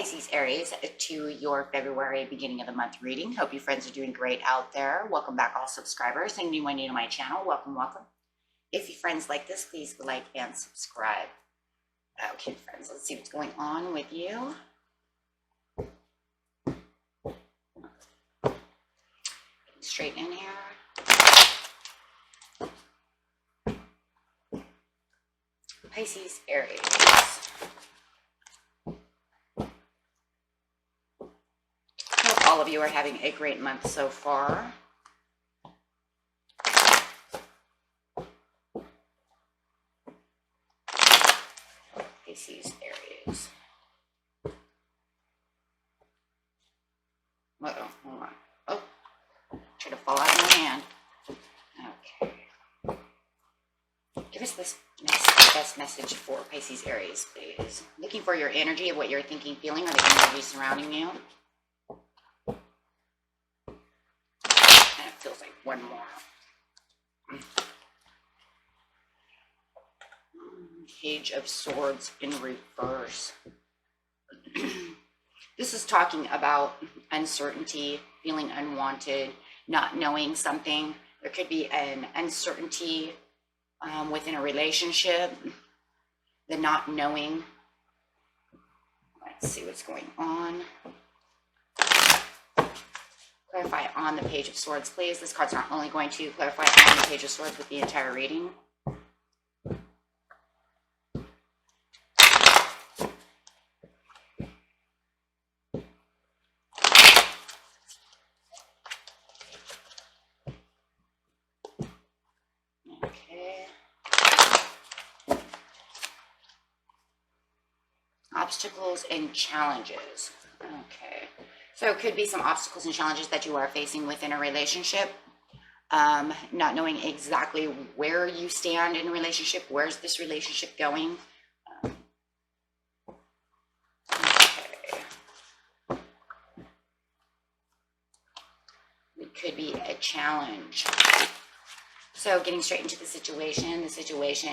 Pisces, Aries, to your February beginning of the month reading. Hope you friends are doing great out there. Welcome back, all subscribers. And anyone new to my channel, welcome, welcome. If you friends like this, please like and subscribe. Okay, friends, let's see what's going on with you. Straight in here. Pisces, Aries. Hope all of you are having a great month so far. Pisces, Aries. Uh-oh, hold on. Oh, try to fall out of my hand. Okay. Give us this best message for Pisces, Aries, please. Looking for your energy of what you're thinking, feeling, or the energy surrounding you. And it feels like one more. Page of Swords in reverse. This is talking about uncertainty, feeling unwanted, not knowing something. There could be an uncertainty within a relationship, the not knowing. Let's see what's going on. Clarify on the Page of Swords, please. This card's not only going to clarify on the Page of Swords with the entire reading. Obstacles and challenges. Okay, so it could be some obstacles and challenges that you are facing within a relationship. Not knowing exactly where you stand in a relationship. Where's this relationship going? Okay. It could be a challenge. So getting straight into the situation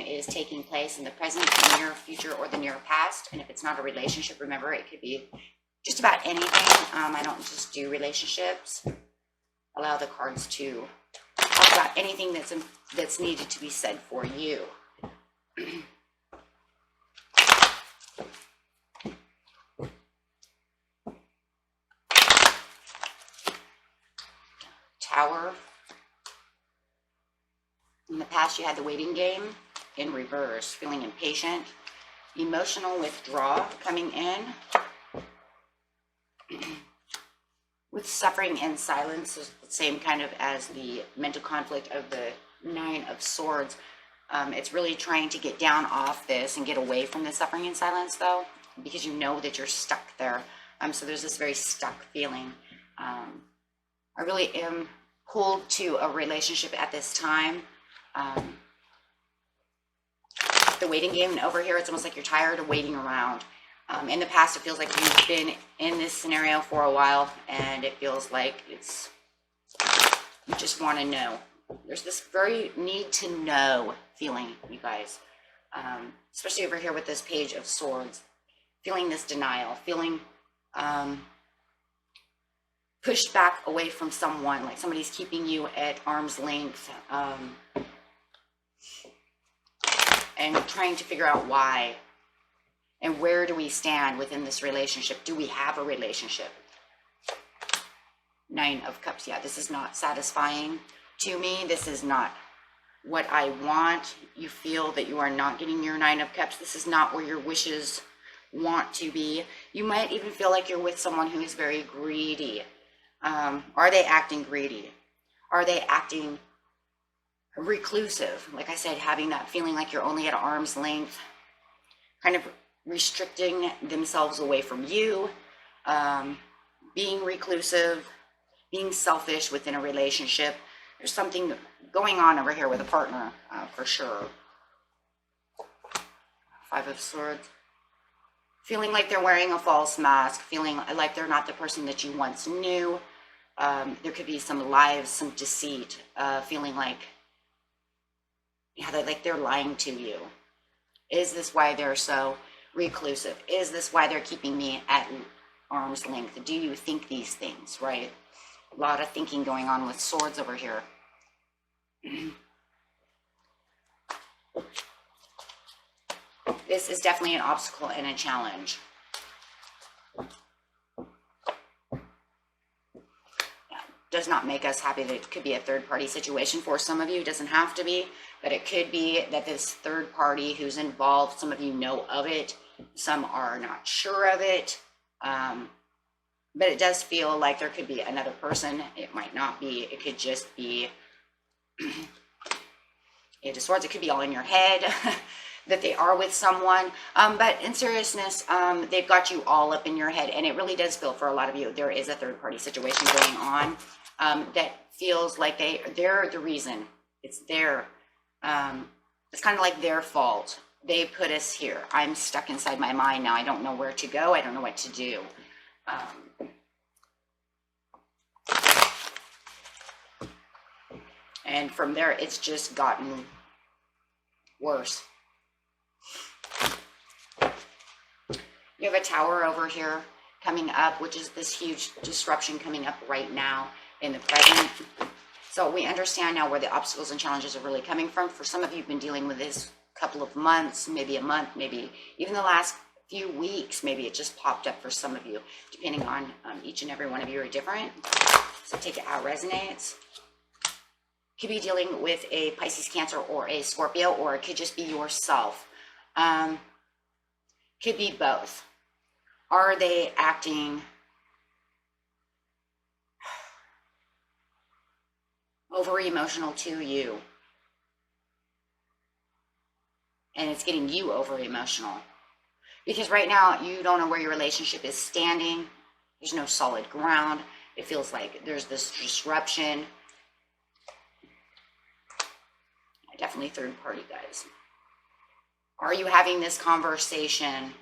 is taking place in the present, the near future, or the near past. And if it's not a relationship, remember, it could be just about anything. I don't just do relationships. Allow the cards to talk about anything that's needed to be said for you. Tower. In the past, you had the waiting game in reverse, feeling impatient, emotional withdrawal coming in, with suffering and silence, is the same kind of as the mental conflict of the Nine of Swords. It's really trying to get down off this and get away from the suffering and silence, though, because you know that you're stuck there. So there's this very stuck feeling. I really am pulled to a relationship at this time. The waiting game, and over here it's almost like you're tired of waiting around. In the past, it feels like you've been in this scenario for a while, and it feels like you just want to know. There's this very need to know feeling, you guys, especially over here with this Page of Swords, feeling this denial, feeling pushed back away from someone, like somebody's keeping you at arm's length, and trying to figure out why and where do we stand within this relationship. Do we have a relationship? Nine of Cups. Yeah, this is not satisfying to me. This is not what I want. You feel that you are not getting your Nine of Cups. This is not where your wishes want to be. You might even feel like you're with someone who is very greedy. Are they acting greedy? Are they acting reclusive? Like I said, having that feeling like you're only at arm's length, kind of restricting themselves away from you, being reclusive, being selfish within a relationship. There's something going on over here with a partner, for sure. Five of Swords. Feeling like they're wearing a false mask, feeling like they're not the person that you once knew. There could be some lies, some deceit, feeling like, yeah, like they're lying to you. Is this why they're so reclusive? Is this why they're keeping me at arm's length. Do you think these things, right? A lot of thinking going on with swords over here. This is definitely an obstacle and a challenge. Does not make us happy. That it could be a third-party situation for some of you. It doesn't have to be, but it could be that this third party who's involved, some of you know of it, some are not sure of it, but it does feel like there could be another person. It might not be. It could just be Eight of Swords. It could be all in your head that they are with someone, but in seriousness, they've got you all up in your head, and it really does feel for a lot of you there is a third-party situation going on. That feels like they're the reason. It's their, it's kind of like their fault. They put us here. I'm stuck inside my mind now. I don't know where to go. I don't know what to do. And from there, it's just gotten worse. You have a Tower over here coming up, which is this huge disruption coming up right now in the present. So we understand now where the obstacles and challenges are really coming from. For some of you, you've been dealing with this a couple of months, maybe a month, maybe even the last few weeks. Maybe it just popped up for some of you, depending on each and every one of you are different. So take it how it resonates. Could be dealing with a Pisces, Cancer, or a Scorpio, or it could just be yourself. Could be both. Are they acting over emotional to you? And it's getting you over emotional. Because right now, you don't know where your relationship is standing. There's no solid ground. It feels like there's this disruption. Definitely third party, guys. Are you having this conversation,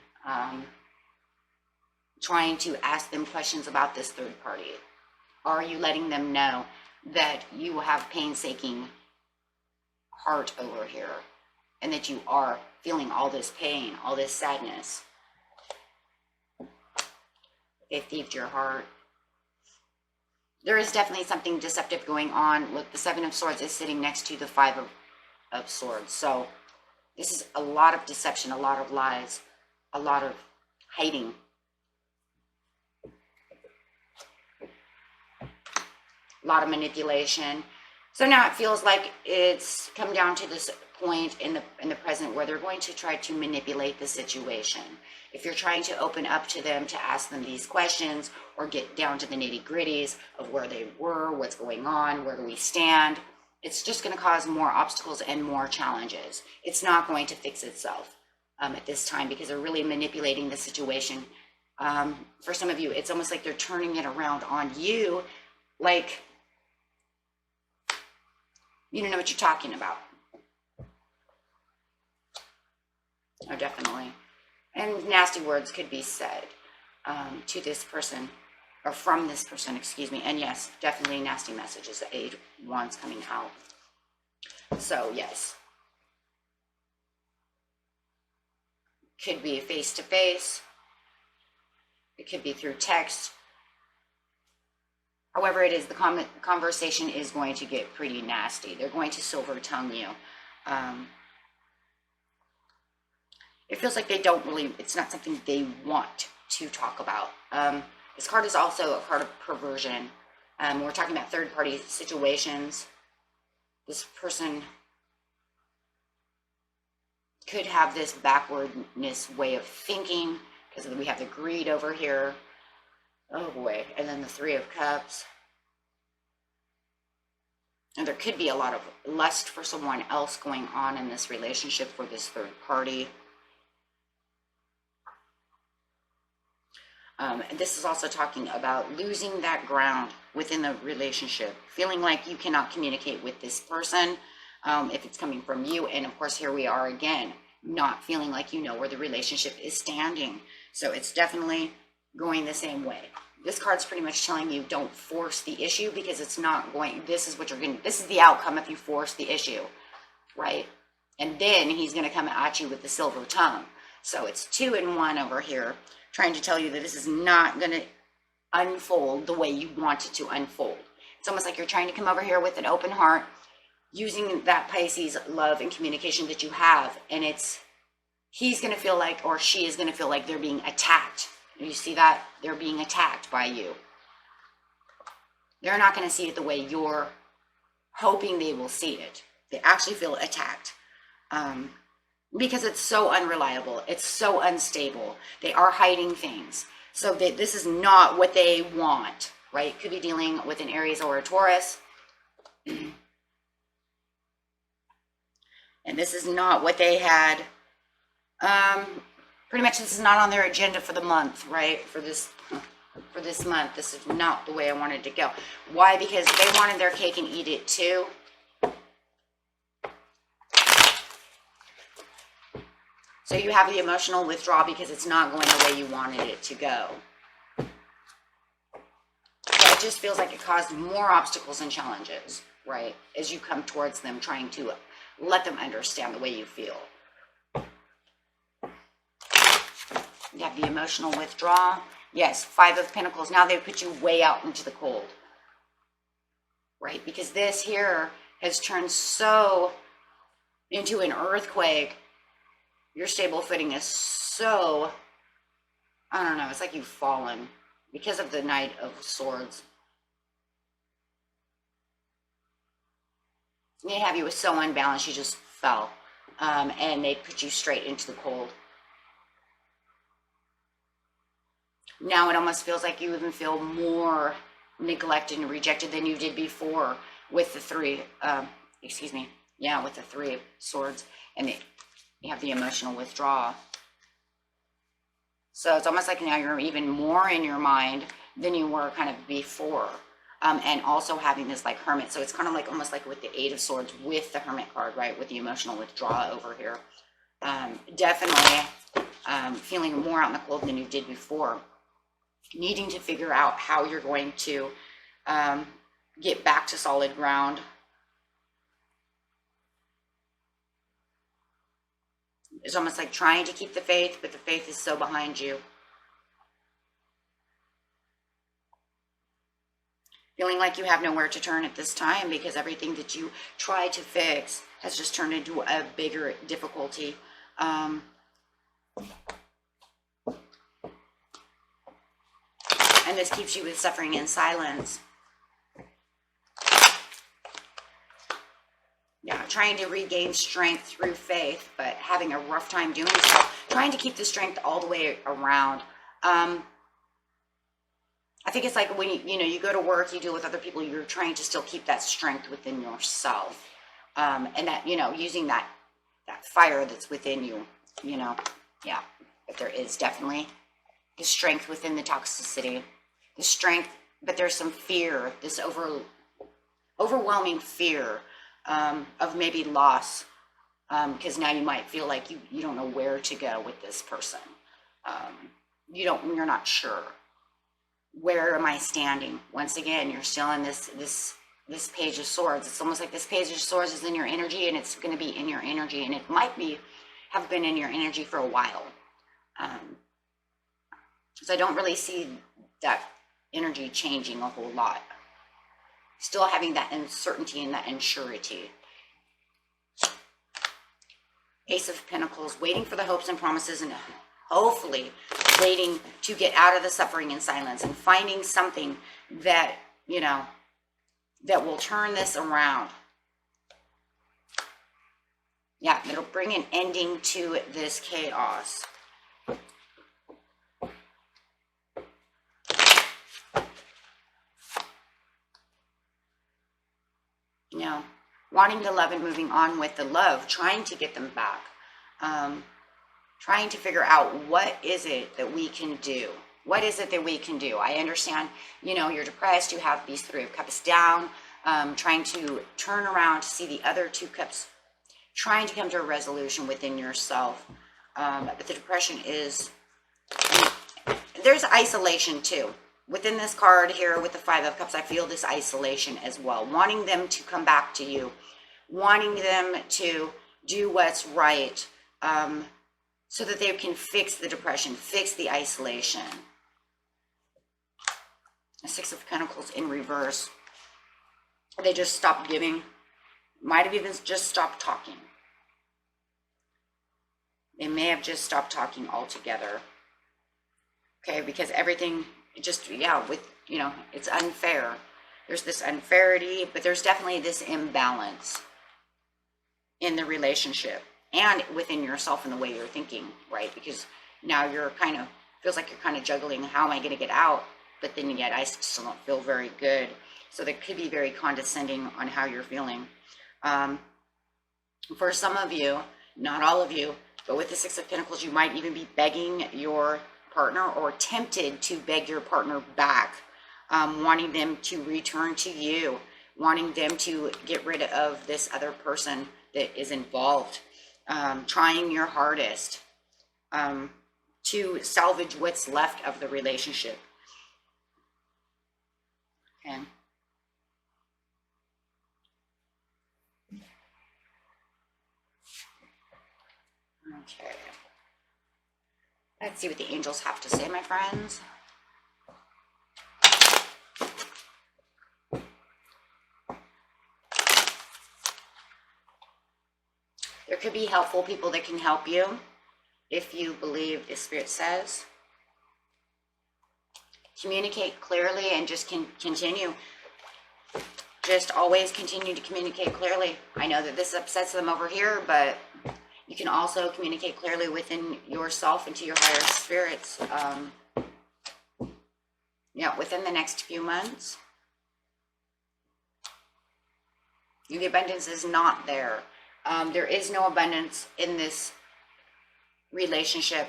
trying to ask them questions about this third party? Are you letting them know that you have painstaking heart over here, and that you are feeling all this pain, all this sadness? They thieved your heart. There is definitely something deceptive going on. Look, the Seven of Swords is sitting next to the Five of Swords. So this is a lot of deception, a lot of lies, a lot of hiding. A lot of manipulation. So now it feels like it's come down to this point in the present where they're going to try to manipulate the situation. If you're trying to open up to them, to ask them these questions, or get down to the nitty-gritties of where they were, what's going on, where do we stand, it's just going to cause more obstacles and more challenges. It's not going to fix itself at this time, because they're really manipulating the situation. For some of you, it's almost like they're turning it around on you, like you don't know what you're talking about. Oh, definitely. And nasty words could be said to this person, or from this person, excuse me. And yes, definitely nasty messages. The Eight of Wands coming out. So yes, could be face to face. It could be through text. However it is, the conversation is going to get pretty nasty. They're going to silver tongue you. It feels like they don't really, it's not something they want to talk about. This card is also a card of perversion. We're talking about third-party situations. This person could have this backwardness way of thinking, because we have the greed over here. Oh boy. And then the Three of Cups. And there could be a lot of lust for someone else going on in this relationship for this third party. This is also talking about losing that ground within the relationship, feeling like you cannot communicate with this person if it's coming from you. And of course, here we are again, not feeling like you know where the relationship is standing. So it's definitely going the same way. This card's pretty much telling you don't force the issue, because it's not going, this is what you're going to, this is the outcome if you force the issue, right? And then he's going to come at you with the silver tongue. So it's 2 in 1 over here. trying to tell you that this is not going to unfold the way you want it to unfold. It's almost like you're trying to come over here with an open heart, using that Pisces love and communication that you have, and he's going to feel like, or she is going to feel like they're being attacked. You see that? They're being attacked by you. They're not going to see it the way you're hoping they will see it. They actually feel attacked. Because it's so unreliable. It's so unstable. They are hiding things. So this is not what they want, right? Could be dealing with an Aries or a Taurus. And this is not what they had. Pretty much this is not on their agenda for the month, right? For this month, this is not the way I wanted to go. Why? Because they wanted their cake and eat it too. So you have the emotional withdrawal because it's not going the way you wanted it to go. So it just feels like it caused more obstacles and challenges, right? As you come towards them, trying to let them understand the way you feel. You have the emotional withdrawal. Yes, 5 of Pentacles. Now they put you way out into the cold, right? Because this here has turned so into an earthquake. Your stable footing is so, I don't know, it's like you've fallen because of the Knight of Swords. They have you so unbalanced, you just fell. And they put you straight into the cold. Now it almost feels like you even feel more neglected and rejected than you did before with the 3, with the 3 of Swords. And you have the emotional withdrawal. So it's almost like now you're even more in your mind than you were kind of before. And also having this like Hermit. So it's kind of like almost like with the 8 of Swords with the Hermit card, right? With the emotional withdrawal over here. Definitely feeling more out in the cold than you did before. Needing to figure out how you're going to get back to solid ground. It's almost like trying to keep the faith, but the faith is so behind you. Feeling like you have nowhere to turn at this time because everything that you try to fix has just turned into a bigger difficulty. And this keeps you with suffering and silence. Yeah, trying to regain strength through faith, but having a rough time doing so. Trying to keep the strength all the way around. I think it's like when you go to work, you deal with other people, you're trying to still keep that strength within yourself. And that, using that fire that's within you, yeah. But there is definitely the strength within the toxicity. The strength, but there's some fear, this overwhelming fear of maybe loss, because now you might feel like you don't know where to go with this person. You're not sure. Where am I standing? Once again, you're still in this Page of Swords. It's almost like this Page of Swords is in your energy, and it's going to be in your energy, and it might have been in your energy for a while. So I don't really see that energy changing a whole lot. Still having that uncertainty and that insurity. Ace of Pentacles, waiting for the hopes and promises, and hopefully waiting to get out of the suffering and silence and finding something that, that will turn this around. Yeah, it'll bring an ending to this chaos. Wanting the love and moving on with the love, trying to get them back, trying to figure out what is it that we can do. What is it that we can do? I understand, you're depressed, you have these 3 of Cups down, trying to turn around to see the other 2 cups, trying to come to a resolution within yourself. But the depression is, there's isolation too. Within this card here with the 5 of Cups, I feel this isolation as well. Wanting them to come back to you. Wanting them to do what's right. so that they can fix the depression, fix the isolation. The Six of Pentacles in reverse. They just stopped giving. Might have even just stopped talking. They may have just stopped talking altogether. Okay, because everything just, yeah, with, you know, it's unfair. There's this unfairity, but there's definitely this imbalance in the relationship and within yourself and the way you're thinking, right? Because now you're kind of, feels like you're kind of juggling, how am I going to get out? But then yet I still don't feel very good. So that could be very condescending on how you're feeling. For some of you, not all of you, but with the Six of Pentacles, you might even be begging your partner or tempted to beg your partner back, wanting them to return to you, wanting them to get rid of this other person that is involved, trying your hardest to salvage what's left of the relationship. Okay. Okay. Let's see what the angels have to say, my friends. There could be helpful people that can help you if you believe the Spirit says. Communicate clearly and just continue. Just always continue to communicate clearly. I know that this upsets them over here, but you can also communicate clearly within yourself and to your higher spirits. Yeah, within the next few months. The abundance is not there. There is no abundance in this relationship,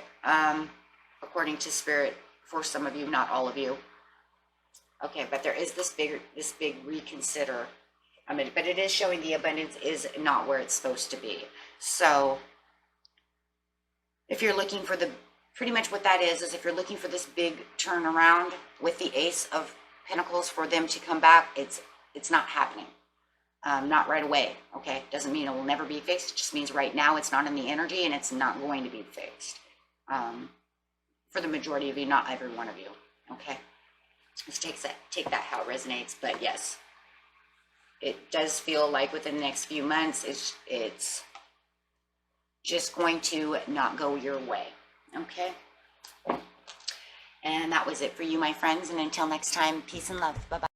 according to Spirit, for some of you, not all of you. Okay, but there is this big reconsider. But it is showing the abundance is not where it's supposed to be. So if you're looking for pretty much what that is if you're looking for this big turnaround with the Ace of Pentacles for them to come back, it's not happening. Not right away, okay? Doesn't mean it will never be fixed. It just means right now it's not in the energy and it's not going to be fixed. For the majority of you, not every one of you, okay? Just take that how it resonates, but yes, it does feel like within the next few months, it's just going to not go your way, okay? And that was it for you, my friends, and until next time, peace and love. Bye-bye.